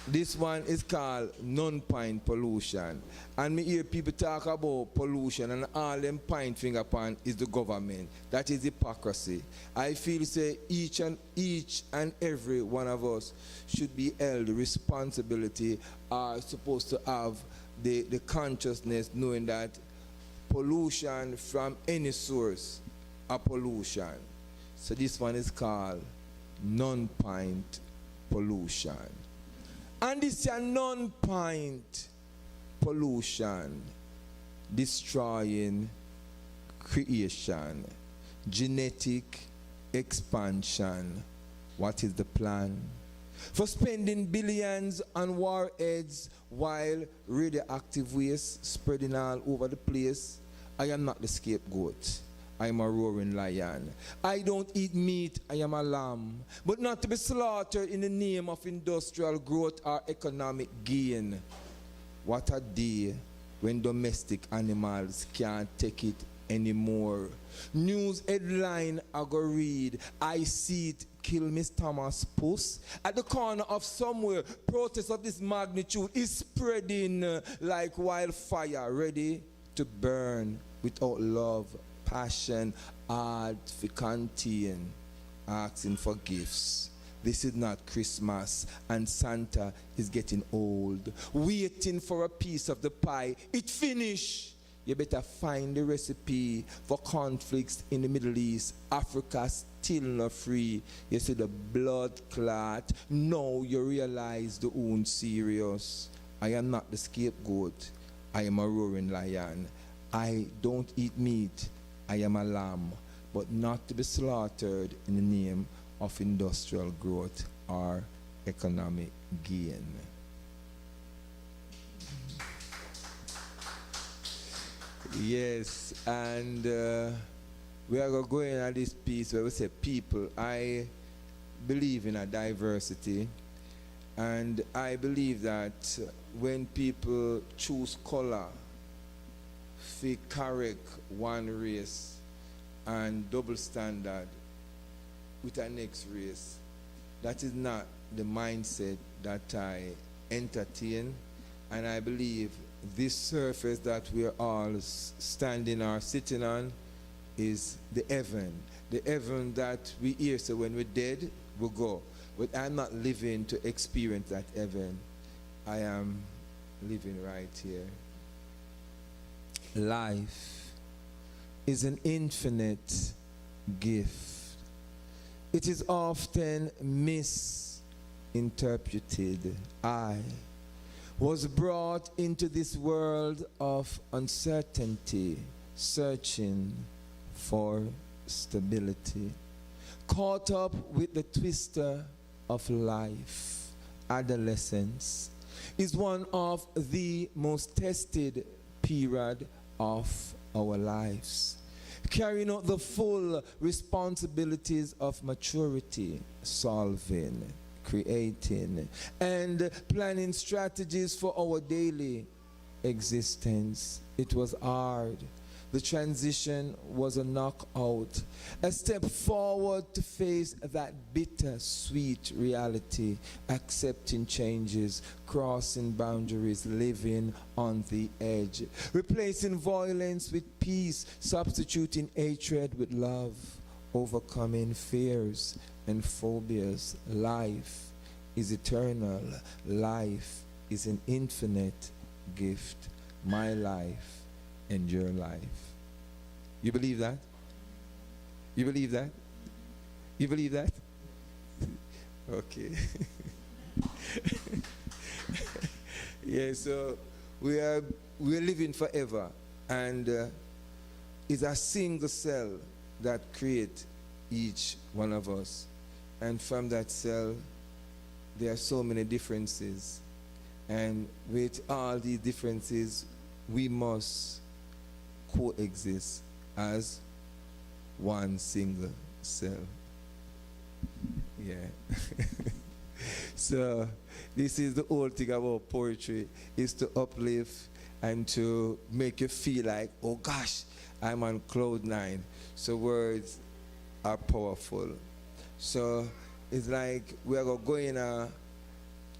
A: This one is called non-point pollution. And me hear people talk about pollution and all them point finger upon is the government. That is hypocrisy. I feel say each and every one of us should be held responsibility, are supposed to have the consciousness knowing that pollution from any source are pollution. So this one is called non-point pollution. And this is a non-point pollution, destroying creation, genetic expansion. What is the plan? For spending billions on warheads while radioactive waste spreading all over the place, I am not the scapegoat. I am a roaring lion. I don't eat meat, I am a lamb, but not to be slaughtered in the name of industrial growth or economic gain. What a day when domestic animals can't take it anymore. News headline I go read, I see it kill Miss Thomas Puss. At the corner of somewhere, protest of this magnitude is spreading like wildfire, ready to burn without love, passion, hard to contain, asking for gifts. This is not Christmas, and Santa is getting old, waiting for a piece of the pie. It finished. You better find the recipe for conflicts in the Middle East. Africa still not free. You see the blood clot. Now you realize the own serious. I am not the scapegoat. I am a roaring lion. I don't eat meat. I am a lamb, but not to be slaughtered in the name of industrial growth or economic gain. Yes, and we are going at this piece where we say people. I believe in a diversity, and I believe that when people choose color, they correct one race and double standard with the next race, that is not the mindset that I entertain. And I believe this surface that we're all standing or sitting on is the heaven that we hear. So when we're dead, we'll go. But I'm not living to experience that heaven. I am living right here. Life is an infinite gift. It is often misinterpreted. I was brought into this world of uncertainty, searching for stability, caught up with the twister of life. Adolescence is one of the most tested period of our lives, carrying out the full responsibilities of maturity, solving, creating, and planning strategies for our daily existence. It was hard. The transition was a knockout, a step forward to face that bitter-sweet reality, accepting changes, crossing boundaries, living on the edge, replacing violence with peace, substituting hatred with love, overcoming fears and phobias. Life is eternal. Life is an infinite gift. My life and your life. You believe that? You believe that? You believe that? Okay. Yeah, so we're living forever, and it's a single cell that creates each one of us, and from that cell there are so many differences. And with all these differences, we must coexist as one single cell. Yeah. So this is the whole thing about poetry, is to uplift and to make you feel like, oh gosh, I'm on cloud nine. So words are powerful. So it's like we are going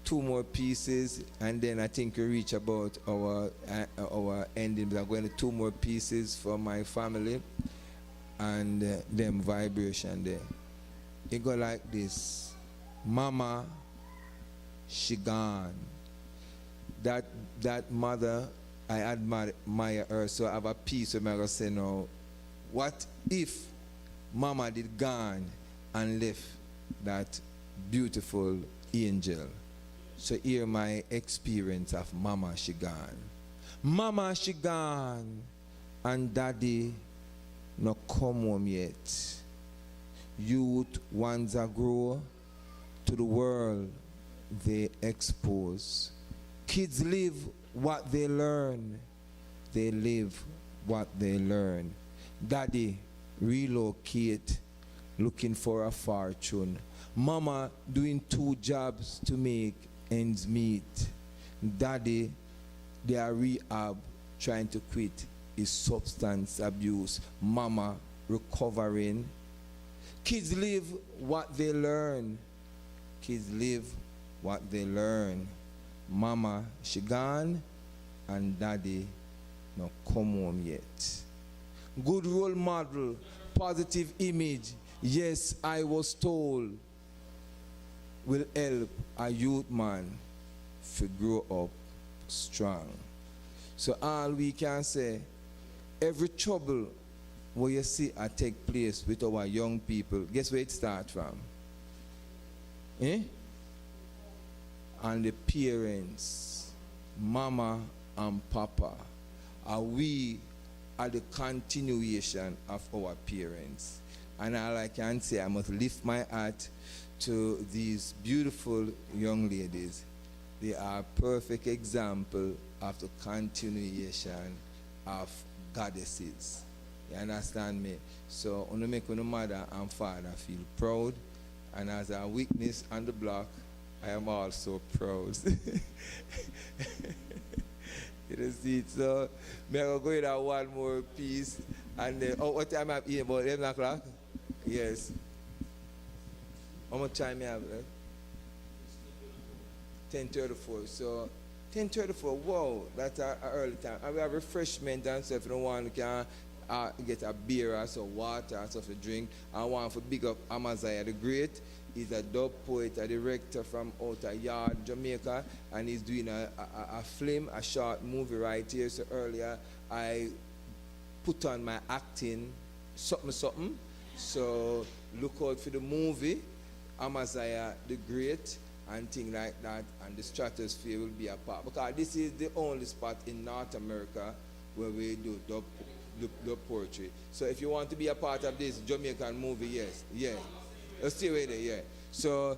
A: two more pieces, and then I think we reach about our ending. We are going to two more pieces for my family, and them vibration there. It go like this: Mama, she gone. That mother, I admire her. So I have a piece where I'm gonna say now, what if Mama did gone and left that beautiful angel? So hear my experience of Mama, she gone. Mama, she gone, and Daddy no come home yet. Youth ones a grow, to the world they expose. Kids live what they learn. They live what they learn. Daddy relocate, looking for a fortune. Mama doing 2 jobs to make ends meet. Daddy, they are rehab, trying to quit his substance abuse. Mama recovering. Kids live what they learn. Kids live what they learn. Mama, she gone, and Daddy no come home yet. Good role model, positive image. Yes, I was told, will help a youth man to grow up strong. So all we can say, every trouble where you see I take place with our young people, guess where it starts from? And the parents, Mama and Papa, we are the continuation of our parents. And all I can say, I must lift my hat to these beautiful young ladies. They are a perfect example of the continuation of goddesses. You understand me? So, I make my mother and father feel proud. And as a witness on the block, I am also proud. You see, so I'm going to go one more piece. And then, what time am I here? About 11 o'clock? Yes. How much time I have left? 10:34. So 10:34. Wow, that's an early time. And we have refreshment and stuff. If you don't want, you can get a beer or some water or stuff to drink. I want to big up Amaziah the Great. He's a dub poet, a director from Outer Yard, Jamaica, and he's doing a film, a short movie right here. So earlier, I put on my acting something. So look out for the movie, Amaziah the Great, and things like that, and the Stratosphere will be a part. Because this is the only spot in North America where we do dub poetry. So if you want to be a part of this Jamaican movie, yes, yeah. Stay with it, yeah. So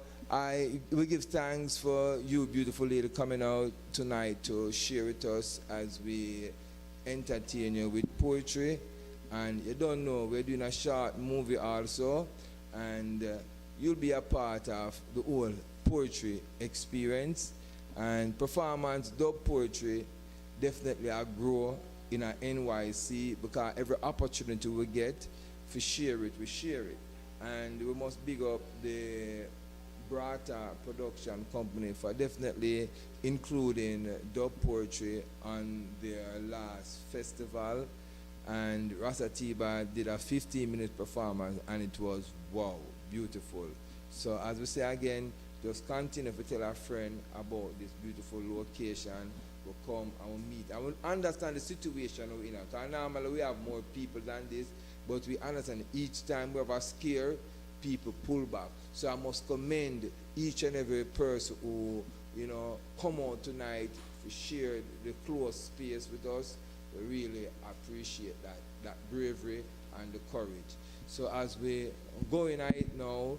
A: we give thanks for you, beautiful lady, coming out tonight to share with us as we entertain you with poetry. And you don't know, we're doing a short movie also, and you'll be a part of the whole poetry experience. And performance, dub poetry, definitely I grow in a NYC, because every opportunity we get to share it, we share it. And we must big up the Brata production company for definitely including dub poetry on their last festival. And Rasa Tiba did a 15-minute performance, and it was wow, beautiful. So as we say again, just continue to tell our friend about this beautiful location. We'll come and we'll meet. I will understand the situation we're in. Because normally we have more people than this, but we understand each time we have a scare, people pull back. So I must commend each and every person who, come out tonight to share the close space with us. We really appreciate that bravery and the courage. So as we go in it now,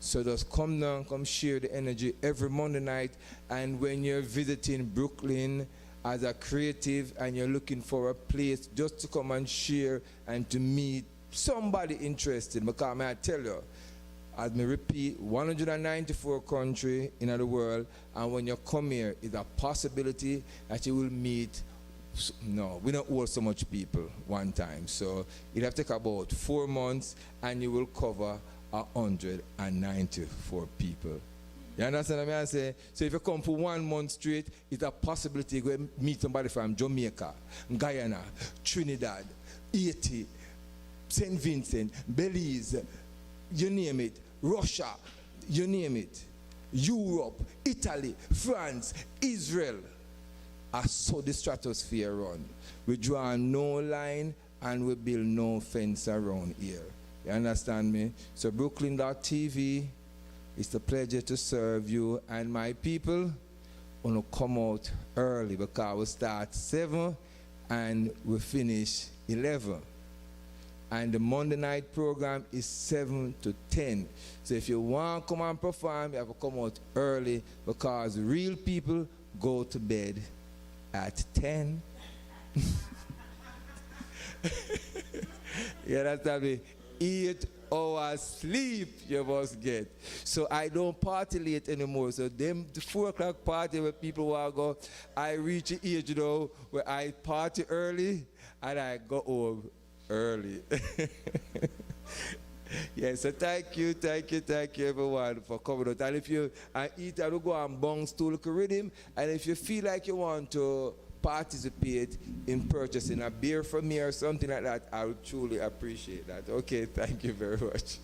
A: So just come down, come share the energy every Monday night. And when you're visiting Brooklyn as a creative and you're looking for a place just to come and share and to meet somebody interested, because may I tell you, as me repeat, 194 countries in the world, and when you come here, it's a possibility that you will meet. No, we don't hold so much people one time. So it have to take about 4 months, and you will cover 194 people. You understand what I say? So if you come for 1 month straight, it's a possibility you go meet somebody from Jamaica, Guyana, Trinidad, Haiti, St. Vincent, Belize, you name it, Russia, you name it, Europe, Italy, France, Israel. I saw the stratosphere run. We draw no line and we build no fence around here. You understand me? So bklyn.tv, it's a pleasure to serve you and my people. Want to come out early because we start 7 and we finish 11. And the Monday night program is 7 to 10. So if you want to come and perform, you have to come out early because real people go to bed at 10. You understand me? 8 hours sleep you must get. So I don't party late anymore. So them the 4 o'clock party where people want to go, I reach the age, you know, where I party early and I go home early. Yes, so thank you everyone for coming out. And if you eat, I will go and bounce to the rhythm. And if you feel like you want to participate in purchasing a beer from me or something like that, I would truly appreciate that. Okay, thank you very much.